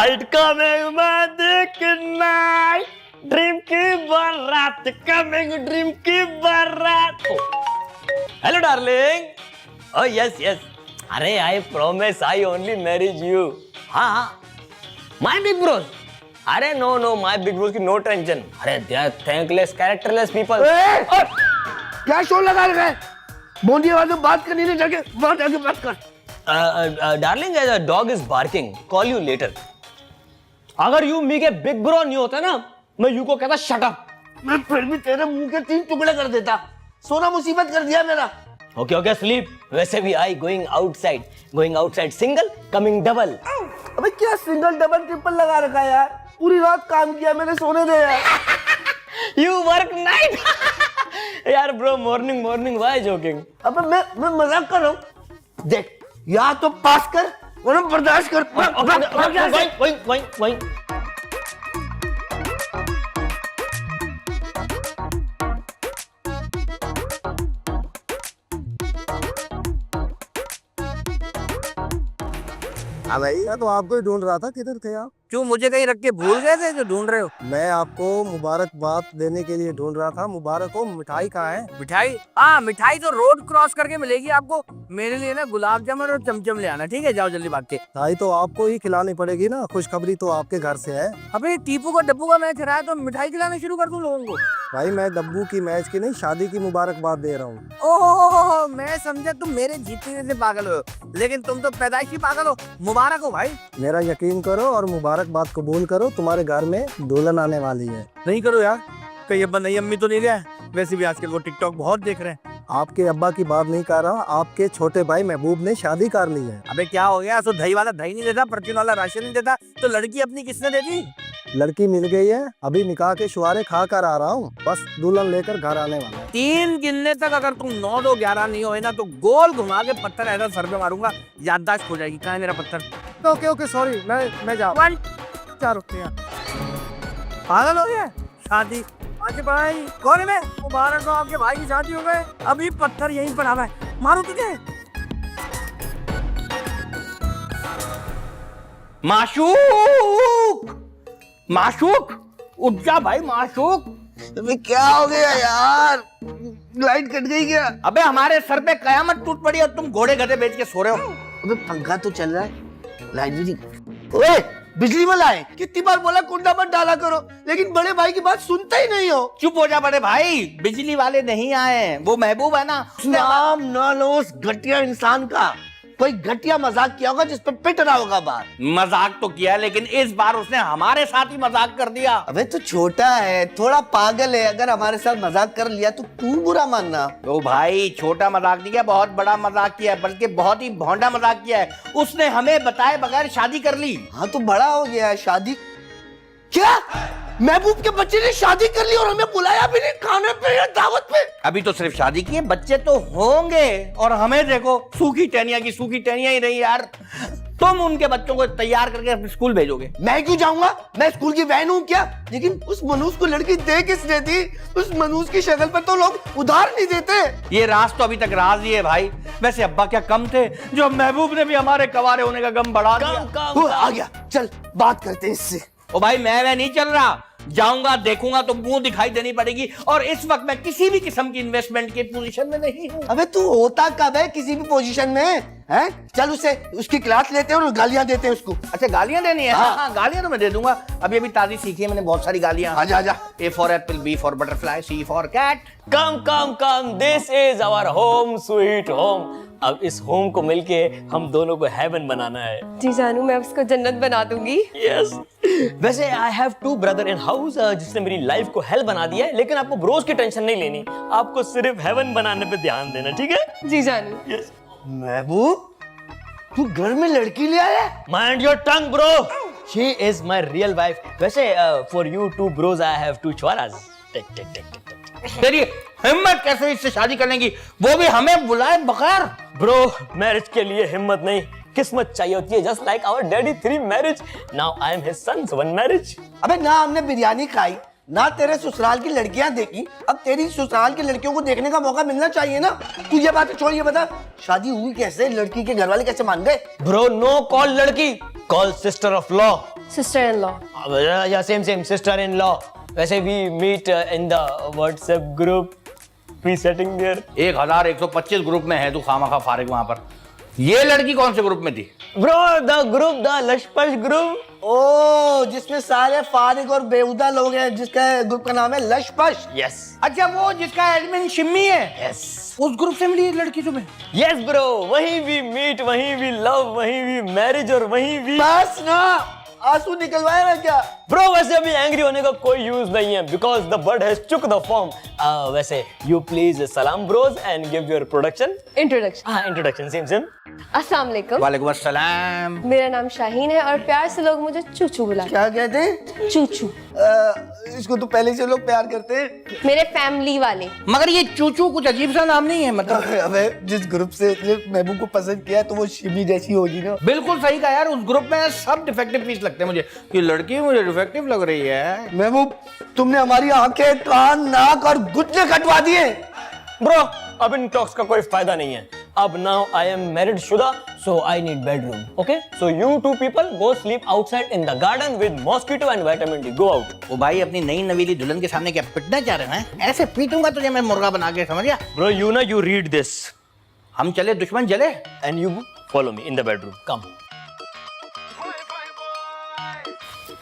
Night coming magic night, dream की बारात coming, dream की बारात। Hello darling. Oh yes yes, अरे I promise I only marriage you. हाँ माय बिग ब्रोस, अरे no no my big bros की no tension. अरे they are thankless characterless people. क्या शोर लगा रखा है? बोंदी आवाज में बात करनी, जाके वहां जाके बात कर। Darling the dog is barking, call you later. अगर यू मी के बिग ब्रो नहीं होता ना, मैं यू को कहता शट अप। मैं फिर भी तेरे मुंह के 3 टुकड़े कर देता। सोना मुसीबत कर दिया मेरा। Okay okay sleep. वैसे भी I going outside single coming double. अबे क्या सिंगल डबल ट्रिपल लगा रखा है यार? पूरी रात काम किया मैंने, सोने दे यार। You work night. यार ब्रो मॉर्निंग व्हाई जोकिंग? अबे मैं मजाक कर रहा हूँ। देख या तो पास कर वरना बर्दाश्त कर। वहीं हाँ भाई, मैं तो आपको ही ढूंढ रहा था। किधर थे आप? क्यों, मुझे कहीं रख के भूल गए थे जो ढूंढ रहे हो? मैं आपको मुबारकबाद देने के लिए ढूंढ रहा था। मुबारक हो। मिठाई कहाँ है? मिठाई? हाँ, मिठाई तो रोड क्रॉस करके मिलेगी आपको। मेरे लिए ना गुलाब जामुन और चमचम ले आना, ठीक है? जाओ जल्दी भाग के। मिठाई तो आपको ही खिलानी पड़ेगी ना, खुशखबरी तो आपके घर से है। अबे टीपू का डब्बू का मैच रहा है तो मिठाई खिलाना शुरू कर दूं लोगों को? भाई मैं डब्बू की मैच की नहीं, शादी की मुबारकबाद दे रहा हूँ। ओहो, मैं समझा तुम मेरे जीतने से पागल हो, लेकिन तुम तो पैदाइशी पागल हो। मुबारक हो भाई। मेरा यकीन करो और मुबारकबाद कबूल करो, तुम्हारे घर में दुल्हन आने वाली है। नहीं करो यार, कहीं अब्बा नई अम्मी तो नहीं लिया? वैसे भी आजकल वो टिकटॉक बहुत देख रहे हैं। आपके अब्बा की बात नहीं कर रहा, आपके छोटे भाई महबूब ने शादी कर ली है। अबे क्या हो गया? तो दही वाला दही नहीं देता, परचून वाला राशन नहीं देता, तो लड़की अपनी किसने दे दी? लड़की मिल गई है, अभी निकाह के शुआरे खा कर आ रहा हूँ, बस दुल्हन लेकर घर आने वाला है। 3 गिनने तक अगर तुम 9 2 11 नहीं होए ना तो गोल घुमा के पत्थर ऐसा सर पे मारूंगा, याददाश्त हो जाएगी। कहाँ है मेरा पत्थर? ओके सॉरी, मैं जा। 1 4 रुपया। पागल हो गया? शादी आज भाई कौन है? मैं मुबारक हो, आपके भाई की शादी हो गए। अभी पत्थर यहीं पर आवा है, मारू तुझे। माशूक उठ जा भाई माशूक। अबे क्या हो गया यार? लाइट कट गई क्या? अबे हमारे सर पे कयामत टूट पड़ी और तुम घोड़े गधे बेच के सो रहे हो। अबे पंखा तो चल रहा है, लाइट भी नहीं। ओए बिजली वाला है, कितनी बार बोला कुंडा मत डाला करो, लेकिन बड़े भाई की बात सुनता ही नहीं हो। चुप हो जा बड़े भाई, बिजली वाले नहीं आए, वो महबूब है ना। नाम ना लो उस घटिया इंसान का। कोई घटिया मजाक किया होगा जिस पे पिट रहा होगा बाहर। मजाक तो किया, लेकिन इस बार उसने हमारे साथ ही मजाक कर दिया। अबे तू छोटा है, थोड़ा पागल है, अगर हमारे साथ मजाक कर लिया तो तू बुरा मानना। ओ भाई, छोटा मजाक नहीं किया, बहुत बड़ा मजाक किया है, बल्कि बहुत ही भौंडा मजाक किया है। उसने हमें बताए बगैर शादी कर ली। हाँ तो बड़ा हो गया है, शादी क्या? महबूब के बच्चे ने शादी कर ली और हमें बुलाया भी नहीं खाने पे या दावत पे। अभी तो सिर्फ शादी की है, बच्चे तो होंगे। और हमें देखो, सूखी टहनिया की सूखी टहनिया ही रही यार। तुम उनके बच्चों को तैयार करके स्कूल भेजोगे? मैं क्यों जाऊंगा? मैं स्कूल की वैन हूँ क्या? लेकिन उस मनूस को लड़की दे किसने दी? उस मनूस की शक्ल पर तो लोग उधार नहीं देते। ये राज तो अभी तक राज ही है भाई। वैसे अब्बा क्या कम थे जो महबूब ने भी हमारे कवारे होने का गम बढ़ा दिया। वो आ गया, चल बात करते हैं इससे। ओ भाई, मैं नहीं चल रहा, जाऊंगा देखूंगा तो मुंह दिखाई देनी पड़ेगी। और इस वक्त मैं किसी भी किस्म की इन्वेस्टमेंट की पोजीशन में नहीं हूं। अबे तू होता कब है किसी भी पोजीशन में? हैं? चल उसे उसकी क्लास लेते हैं और गालियां देते हैं उसको। अच्छा, गालियां देनी है? हाँ। हाँ, गालियां तो मैं दे दूंगा। अभी ताजी सीखी है मैंने बहुत सारी गालियां। आजा आजा। A for apple, B for butterfly, C for cat. Come this is our home sweet home. अब इस होम को मिलके हम दोनों को हेवन बनाना है। जी जानू, मैं उसको जन्नत बना दूंगी। यस। वैसे आई हैव 2 ब्रदर इन हाउस जिसने मेरी लाइफ को हेल बना दिया है, लेकिन आपको ब्रोस की टेंशन नहीं लेनी, आपको सिर्फ हेवन बनाने पे ध्यान देना, ठीक है? जी जानू। यस। महबूब, तू घर में लड़की ले आया? Mind your tongue bro, she is my real wife. वैसे for you 2 bros I have 2 छोरास। Tick tick tick tick. तेरी हिम्मत कैसे इससे शादी करने की, वो भी हमें बुलाए बगैर? ब्रो, मैरिज के लिए हिम्मत नहीं, किस्मत चाहिए होती है। Just like our daddy 3 marriage, now I am his sons 1 marriage. अबे ना हमने बिरयानी खाई, ना तेरे ससुराल की लड़कियां देखी, अब तेरी ससुराल की लड़कियों को देखने का मौका मिलना चाहिए ना। तू ये बात छोड़, ये बता शादी हुई कैसे, लड़की के घर वाले कैसे मान गए? ब्रो नो कॉल लड़की, call sister of law. Sister in law. या same same sister in law. वैसे we meet in the WhatsApp group, we setting there. 1125 group में है तू खामखा फारिग वहां पर। ये लड़की कौन से ग्रुप में थी? ब्रो द ग्रुप, द लशपश ग्रुप। ओ, जिसमें सारे फारिग और बेहुदा लोग हैं, जिसका ग्रुप का नाम है लशपश। यस अच्छा, वो जिसका एडमिन शिम्मी है, यस उस ग्रुप से मिली लड़की तुम्हें? यस ब्रो, वहीं वी मीट, वहीं वी लव, वहीं वी मैरिज और वहीं वी। बस ना, आंसू निकलवाएगा क्या? ब्रो वैसे अभी एंग्री होने का कोई यूज नहीं है, because the bird has took the form. वैसे यू प्लीज सलाम bros and give your production. Introduction. हाँ इंट्रोडक्शन सेम सेम। अस्सलाम वालेकुम। वालेकुम अस्सलाम। मेरा नाम शाहीन है और प्यार से लोग मुझे चूचू बुलाते क्या कहते हैं? हैं। चूचू। इसको तो पहले से लोग प्यार करते हैं। मेरे फैमिली वाले। मगर ये चूचू कुछ अजीब सा नाम नहीं है, मतलब अबे जिस ग्रुप से महबूब को पसंद किया तो वो शिमी जैसी होगी ना। बिल्कुल सही कहा यार। उस ग्रुप में सब डिफेक्टिव पीस लगते हैं मुझे, कि लड़की मुझे डिफेक्टिव लग रही है। महबूब, तुमने हमारी आंखें, कान, नाक और घुटने कटवा दिए। ब्रो अब इन टॉक्स का कोई फायदा नहीं है। अब नाउ आई एम मैरिड शुदा, so I need bedroom. Okay, so you two people go sleep outside in the garden with mosquito and vitamin D. Go out. वो भाई अपनी नई नवीली दुल्हन के सामने क्या पिटना चाह रहे हैं? ऐसे पीटूंगा तुझे मैं मुर्गा बना के, समझ गया? ब्रो यू ना यू रीड दिस हम चले दुश्मन जले। And you follow me in the bedroom. Come.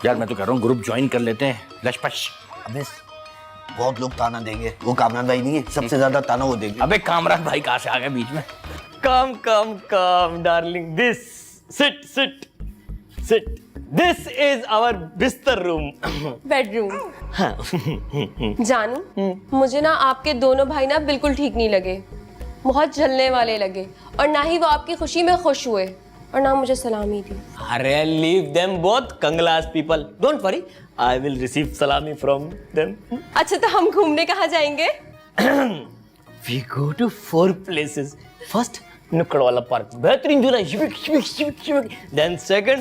यार मैं तो कह रहा हूँ ग्रुप ज्वाइन कर लेते हैं, लशपश। अबे बहुत लोग ताना देंगे, वो कामरान भाई नहीं है, सबसे ज्यादा ताना वो देंगे। अबे कामरान भाई कहाँ से आ गए बीच में? Come, come, come, darling. This. Sit, sit, sit. This is our बिस्तर रूम। बेडरूम। जानू, मुझे ना आपके दोनों भाई ना बिल्कुल ठीक नहीं लगे, बहुत जलने वाले लगे, और ना ही वो आपकी खुशी में खुश हुए और ना मुझे सलामी दी। अरे leave them both, Kanglas people. Don't worry, I will receive salami from them. अच्छा तो हम घूमने कहाँ जाएंगे? We go to 4 places. First, नुक्कड़ वाला पार्क, बेहतरीन झूला, शिविक शिविक शिविक शिविक। Then second,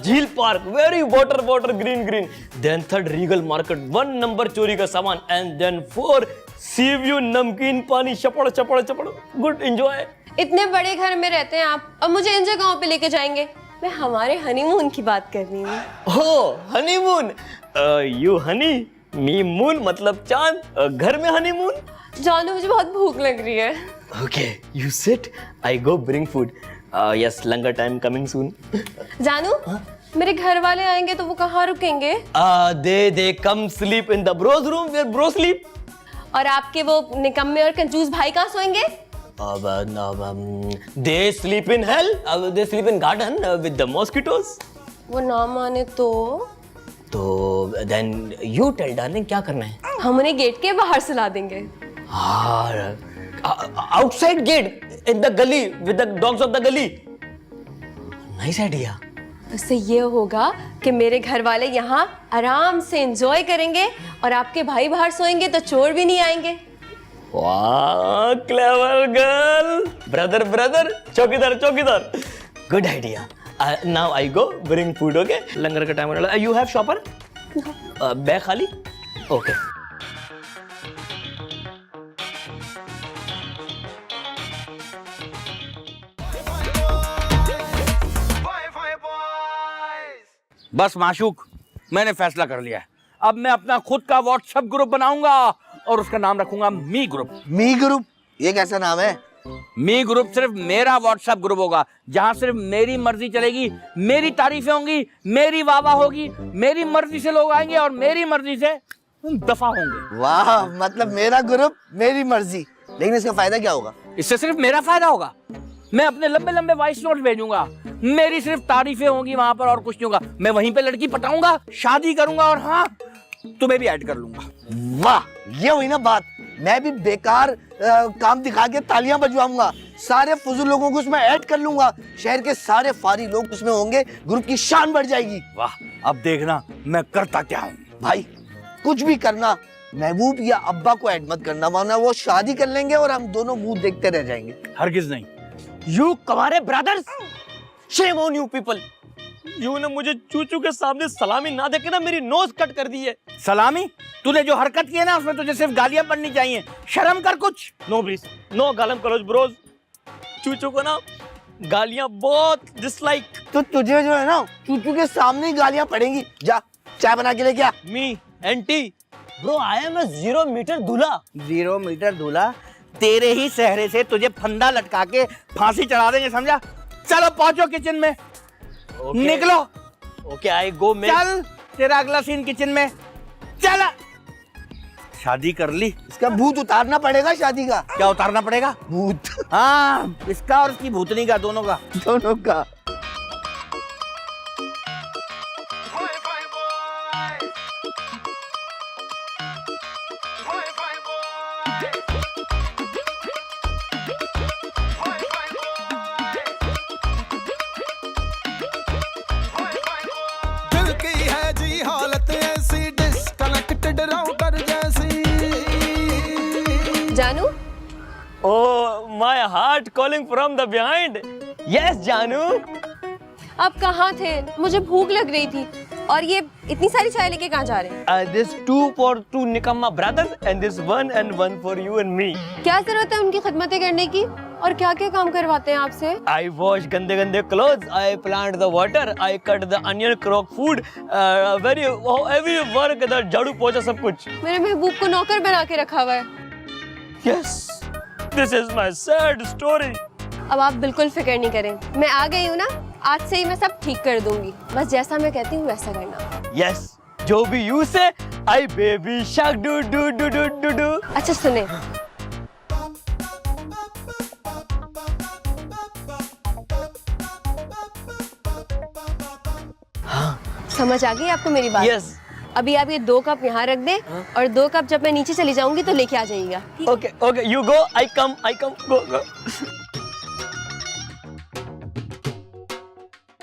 झील park, very water green green. Then third, Regal market, 1 number चोरी का सामान। And then 4, सी व्यू, नमकीन पानी, चपड़ चपड़ चपड़, गुड एंजॉय। इतने बड़े घर में रहते हैं आप, अब मुझे इन जगहों पे लेके जाएंगे? मैं हमारे हनीमून की बात कर रही हूँ। हो honeymoon, you Honey, me moon मतलब चांद, घर में हनीमून। जानू मुझे बहुत भूख लग रही है। Okay, you sit. I go bring food. Yes, longer time coming soon. जानू, मेरे घर वाले आएंगे तो वो कहाँ रुकेंगे? They come sleep in the bros room where bros sleep. और आपके वो निकम्मे और कंजूस भाई कहाँ सोएंगे? They sleep in hell. They sleep in garden with the mosquitoes. वो ना माने तो? तो then you tell darling क्या करना है? हम उन्हें गेट के बाहर सुला देंगे। Outside gate in the gully with the dogs of the gully. Nice idea. उससे ये होगा कि मेरे घर वाले यहाँ आराम से एंजॉय करेंगे और आपके भाई बाहर सोएंगे तो चोर भी नहीं आएंगे। वाह, clever girl. Brother, चौकीदार. Good idea. Now I go bring food, okay? लंगर का टाइम होने लगा. You have shopper? बैग खाली? Okay. बस माशूक, मैंने फैसला कर लिया है। अब मैं अपना खुद का व्हाट्सएप ग्रुप बनाऊंगा और उसका नाम रखूंगा मी ग्रुप। मी ग्रुप? ये कैसा नाम है? मी ग्रुप सिर्फ मेरा व्हाट्सएप ग्रुप होगा, जहां सिर्फ मेरी मर्जी चलेगी, मेरी तारीफें होंगी, मेरी वाह होगी, मेरी मर्जी से लोग आएंगे और मेरी मर्जी से दफा होंगे। वाह, मतलब मेरा ग्रुप मेरी मर्जी। लेकिन इसका फायदा क्या होगा? इससे सिर्फ मेरा फायदा होगा। मैं अपने लंबे लंबे वॉइस नोट भेजूंगा, मेरी सिर्फ तारीफें होंगी वहां पर और कुछ नहीं होगा। मैं वहीं पे लड़की पटाऊंगा, शादी करूंगा और हाँ, तुम्हें भी ऐड कर लूंगा। वाह, ये हुई ना बात। मैं भी बेकार काम दिखा के तालियां बजवाऊंगा, सारे फुजूल लोगों को उसमें ऐड कर लूंगा, शहर के सारे फारी लोग उसमें होंगे, ग्रुप की शान बढ़ जाएगी। वाह, अब देखना मैं करता क्या हूँ। भाई कुछ भी करना, महबूब या अब्बा को ऐड मत करना, वरना वो शादी कर लेंगे और हम दोनों मुंह देखते रह जाएंगे। हरगिज नहीं। You कवारे brothers, shame on you people. You ने मुझे चूचू के सामने सलामी ना देके ना मेरी नोज कट कर दी है। सलामी? तूने जो हरकत की है ना उसमें तुझे सिर्फ गालियां पड़नी चाहिए, शर्म कर कुछ। नो प्लीज, नो गालम कलोज ब्रोज। चूचू को ना गालियां बहुत डिसलाइक। तो तुझे जो है ना चूचू के सामने ही गालियां पड़ेंगी। जा चाय बना के लेके आ। Me anti bro, I am a 0 metre दूल्हा। 0 मीटर दूल्हा? तेरे ही सहरे से तुझे फंदा लटका के फांसी चढ़ा देंगे, समझा? चलो पहुंचो किचन में। निकलो। ओके आई गो। चल, तेरा अगला सीन किचन में। चल। शादी कर ली, इसका भूत उतारना पड़ेगा शादी का। क्या उतारना पड़ेगा? भूत हाँ, इसका और इसकी भूतनी का, दोनों का। दोनों का। दिल की है जी हालत ऐसी, डिस्कनेक्टेड राउटर जैसी। जानू, Oh, my heart calling from the behind. Yes, जानू। आप कहाँ थे? मुझे भूख लग रही थी। और ये इतनी सारी चाय लेके कहाँ जा रहे हैं? This 2 for 2 निकम्मा brothers and this 1 and 1 for you and me. क्या जरूरत है उनकी खिदमतें करने की? और क्या क्या काम करवाते हैं आपसे? I wash गंदे गंदे clothes. I plant the water. I cut the onion, cook food. Every work, the झाड़ू पोछा सब कुछ। मेरे महबूब को नौकर बना के रखा हुआ है। Yes, this is my sad story. अब आप बिल्कुल फिक्र नहीं करें, मैं आ गई हूँ ना, आज से ही मैं सब ठीक कर दूंगी। बस जैसा मैं कहती हूँ वैसा करना। Yes, जो भी you say, I baby shark do do do do do do. अच्छा सुने, समझ आ गई आपको मेरी बात? Yes. अभी आप ये 2 कप यहाँ रख दें और 2 कप जब मैं नीचे चली जाऊंगी तो लेके आ जाइएगा। Okay, okay, you go, I come, go, go.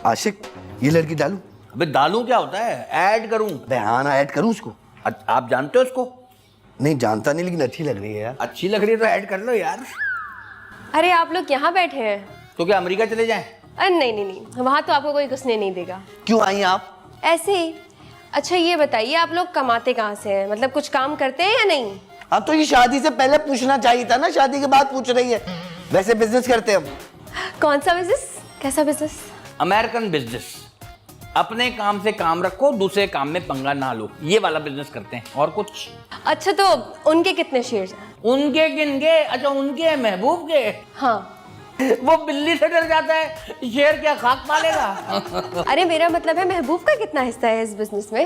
आशिक, ये लड़की डालूं? अबे दालू क्या होता है? ऐड करूं? बहाना ऐड करूं उसको? आप जानते हो उसको? नहीं जानता नहीं, लेकिन अच्छी लग रही है यार। अच्छी लग रही है तो ऐड कर लो यार। अरे आप लोग यहाँ बैठे हैं? तो क्या अमेरिका चले जाएं? अरे नहीं नहीं नहीं, वहाँ तो आपको कोई घुसने नहीं देगा। क्यों आई आप? ऐसे ही। अच्छा ये बताइए, आप लोग कमाते कहाँ से हैं? मतलब कुछ काम करते हैं या नहीं? अब तो ये शादी से पहले पूछना चाहिए था ना, शादी के बाद पूछ रही है। वैसे बिजनेस करते हैं हम। कौन सा बिजनेस? कैसा बिजनेस? American business. अपने काम से काम रखो, दूसरे काम में पंगा ना लो, ये वाला बिजनेस करते हैं। और कुछ? अच्छा तो उनके कितने शेयर्स हैं? उनके किनके? अच्छा उनके महबूब के। हाँ। वो बिल्ली से डर जाता है, शेर क्या खाक पालेगा? अरे मेरा मतलब है महबूब का कितना हिस्सा है इस बिजनेस में?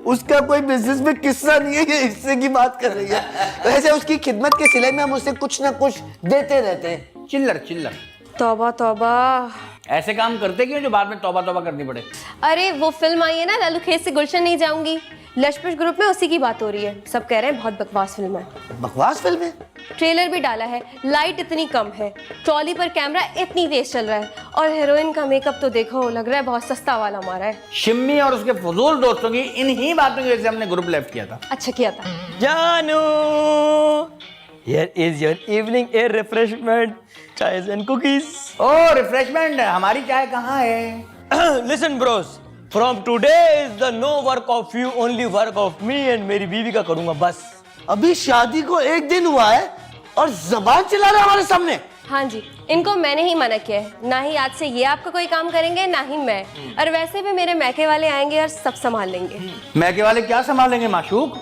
उसका कोई बिजनेस में किस्सा नहीं है, ये हिस्से की बात कर रही है। वैसे उसकी खिदमत के सिले में हम उसे कुछ ना कुछ देते रहते हैं। चिल्लर चिल्लर। तौबा तौबा। ऐसे काम करते क्यों जो बाद में तौबा तौबा करनी पड़े? अरे वो फिल्म आई है ना, लालू खेत से गुलशन नहीं जाऊंगी, लशपश ग्रुप में उसी की बात हो रही है। सब कह रहे हैं बहुत बकवास फिल्म है। बकवास फिल्म है? ट्रेलर भी डाला है, लाइट इतनी कम है, ट्रॉली पर कैमरा इतनी तेज चल रहा है, और हीरोइन का मेकअप तो देखो, लग रहा है बहुत सस्ता वाला मारा है। शिम्मी और उसके फजूल दोस्तों की इन्हीं बातों की वजह से हमने ग्रुप लेफ्ट किया था। अच्छा किया था। जानू, here is your evening air refreshment, chais and cookies. ओ रिफ्रेशमेंट, हमारी चाय कहाँ है? Listen bros, from today is the no work of you, only work of me and मेरी बीवी का करूँगा बस। अभी शादी को 1 दिन हुआ है और जबान चला रहा है हमारे सामने। हाँ जी, इनको मैंने ही मना किया है, ना ही आज से ये आपका कोई काम करेंगे, ना ही मैं। और वैसे भी मेरे मैके वाले आएंगे और सब संभाल लेंगे। मैके वाले क्या संभालेंगे माशूक?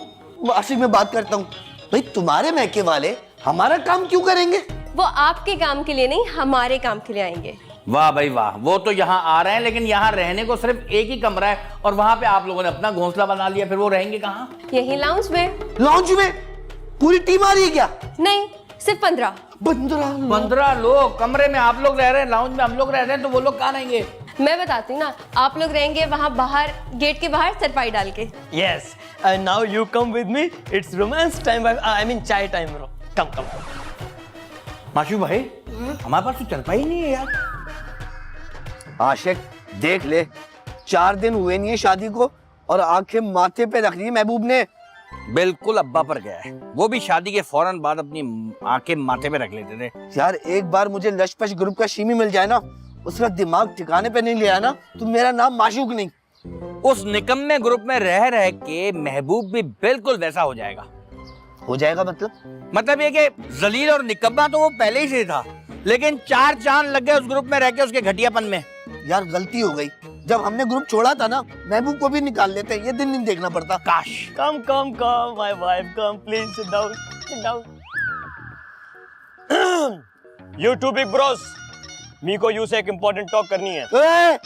आशिक मैं बात करता हूँ, भाई तुम्हारे मैके वाले हमारा काम क्यों करेंगे? वो आपके काम के लिए नहीं, हमारे काम के लिए आएंगे। वाह भाई वाह, वो तो यहाँ आ रहे हैं लेकिन यहाँ रहने को सिर्फ एक ही कमरा है और वहाँ पे आप लोगों ने अपना घोंसला बना लिया, फिर वो रहेंगे कहाँ? यही लाउंज में। लॉन्च में पूरी टीम आ रही है क्या? नहीं, सिर्फ 15। 15 लोग कमरे में आप लोग रह रहे हैं, लाउंज में हम लोग रह रहे हैं, तो वो लोग कहाँ रहेंगे? मैं बताती हूँ ना, आप लोग रहेंगे वहाँ बाहर, गेट के बाहर चरपाई डाल के। Yes, and now you come with me. It's romance time. I mean chai time, bro. Come. माशूक भाई, हमारे पास तो चरपाई नहीं है यार। आशिक देख ले, 4 दिन हुए नहीं है शादी को और आंखें माथे पे रख ली है महबूब ने। बिल्कुल अब्बा पर गया है, वो भी शादी के फौरन बाद अपनी आंखें माथे पे रख लेते थे। यार एक बार मुझे लशपश ग्रुप का शीमी मिल जाए ना, उसका दिमाग ठिकाने पे नहीं लिया ना तो मेरा नाम माशूक नहीं। उस निकम्मे ग्रुप में रह रह के महबूब भी बिल्कुल वैसा हो जाएगा। हो जाएगा मतलब ये कि जलील और निकम्मा तो वो पहले ही से था, लेकिन 4 चांद लग गए उस ग्रुप में रह के उसके घटियापन में। यार गलती हो गई, जब हमने ग्रुप छोड़ा था ना महबूब को भी निकाल लेते, ये दिन नहीं देखना पड़ता। काश। Come, my wife, come, please sit down. You two big bros, मी को यू से एक इम्पोर्टेंट टॉक करनी है। ए,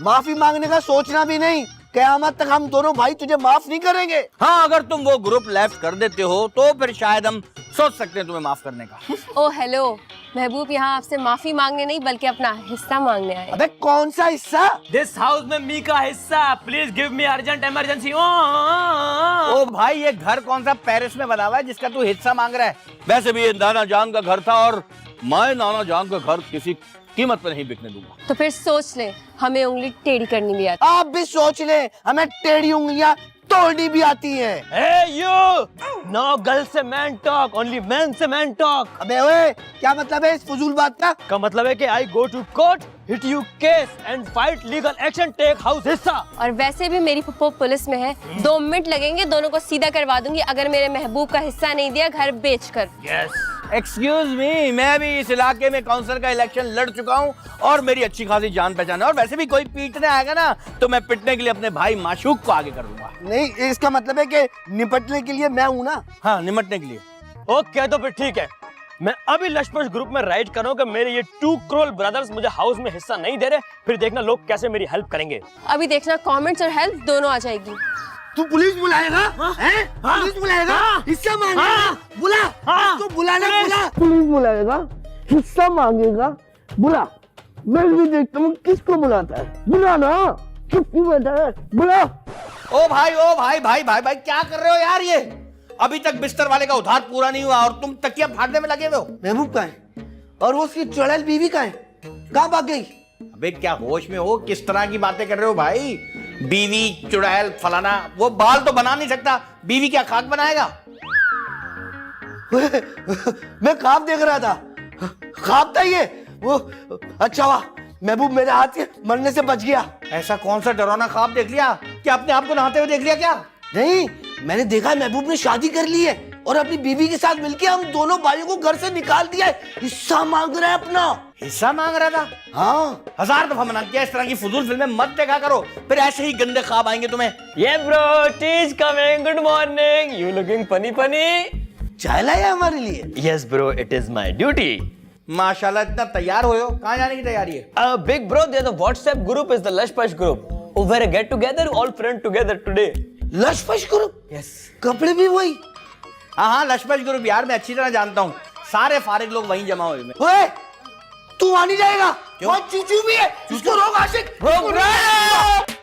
माफी मांगने का सोचना भी नहीं, क़यामत तक हम दोनों भाई तुझे माफ नहीं करेंगे। हाँ, अगर तुम वो ग्रुप लेफ्ट कर देते हो तो फिर शायद हम सोच सकते हैं तुम्हें माफ करने का। ओ हेलो, महबूब यहाँ आपसे माफी मांगने नहीं बल्कि अपना हिस्सा मांगने आए। अबे कौन सा हिस्सा? दिस हाउस में मी का हिस्सा, please give me urgent emergency. ओ भाई, ये घर कौन सा पेरिस में बना हुआ है जिसका तू हिस्सा मांग रहा है? वैसे भी ये नाना जान का घर था और मैं नाना जान का घर किसी कीमत पर नहीं बिकने दूंगा। तो फिर सोच ले, हमें उंगली टेढ़ी करनी भी आती। आप भी सोच ले, हमें टेढ़ी उंगलियां तोड़नी भी आती है। Hey you! No girl से man talk, only man से man talk. अबे ओए, क्या मतलब है इस फजूल बात का मतलब है कि I go to court, hit you case and fight legal action, take house हिस्सा। और वैसे भी मेरी फुप्पो पुलिस में है, 2 मिनट लगेंगे, दोनों को सीधा करवा दूंगी अगर मेरे महबूब का हिस्सा नहीं दिया घर बेचकर। Yes. एक्सक्यूज मी, मैं भी इस इलाके में काउंसिल का इलेक्शन लड़ चुका हूँ और मेरी अच्छी खासी जान पहचान है, और वैसे भी कोई पीटने आएगा ना तो मैं पिटने के लिए अपने भाई माशूक को आगे कर दूंगा। नहीं, इसका मतलब है कि निपटने के लिए मैं हूँ ना। हाँ, निपटने के लिए। ओके, तो फिर ठीक है, मैं अभी लशपश ग्रुप में राइट कर रहा हूँ कि मेरे ये 2 करोड़ ब्रदर्स मुझे हाउस में हिस्सा नहीं दे रहे, फिर देखना लोग कैसे मेरी हेल्प करेंगे। अभी देखना कमेंट्स और हेल्प दोनों आ जाएगी। तू पुलिस बुलाएगा? हैं? पुलिस बुलाएगा? हिस्सा मांगेगा? बुला। तू बुलाना, बुला। पुलिस बुलाएगा, हिस्सा मांगेगा, बुला। मैं भी देखता हूँ किसको बुलाता है। बुला ना, चुप क्यों बैठा है? बुला। ओ भाई, क्या कर रहे हो यार? ये अभी तक बिस्तर वाले का उधार पूरा नहीं हुआ और तुम तकिया फाड़ने में लगे हुए हो। महबूब कहाँ है? और वो उसकी चुड़ैल बीवी कहाँ है? कहाँ भाग गई? अबे क्या होश में हो? किस तरह की बातें कर रहे हो भाई? बीवी, चुड़ैल, फलाना, वो बाल तो बना नहीं सकता, बीवी क्या खाक बनाएगा? मैं ख्वाब देख रहा था। ख्वाब था ये वो। अच्छा वाह, महबूब मेरे हाथ से मरने से बच गया। ऐसा कौन सा डरावना ख्वाब देख लिया? क्या अपने आप को नहाते हुए देख लिया क्या? नहीं, मैंने देखा महबूब ने शादी कर ली है और अपनी बीवी के साथ मिलके हम दोनों भाइयों को घर से निकाल दिया है। हिस्सा मांग रहा है अपना। हिस्सा मांग रहा था? हाँ, 1000 दफा मना किया, इस तरह की फजूल फिल्में मत देखा करो, फिर ऐसे ही गंदे ख्वाब आएंगे तुम्हें। ये bro, tea is coming, good morning, you looking funny. चाय लाया हमारे लिए? Yes bro, it is my duty. माशाल्लाह, इतना तैयार हो? कहाँ जाने की तैयारी है? Big bro, there the WhatsApp group is the लशपश group. Over get together, all friend together today. लशपश ग्रुप? यस। कपड़े भी वही? हाँ, लशपश ग्रुप यार, मैं अच्छी तरह जानता हूँ, सारे फारिग लोग वहीं जमा हुए हैं। ओए, तू वहां नहीं जाएगा, वहां चूचू भी है, उसको रोक आशिक। रोक।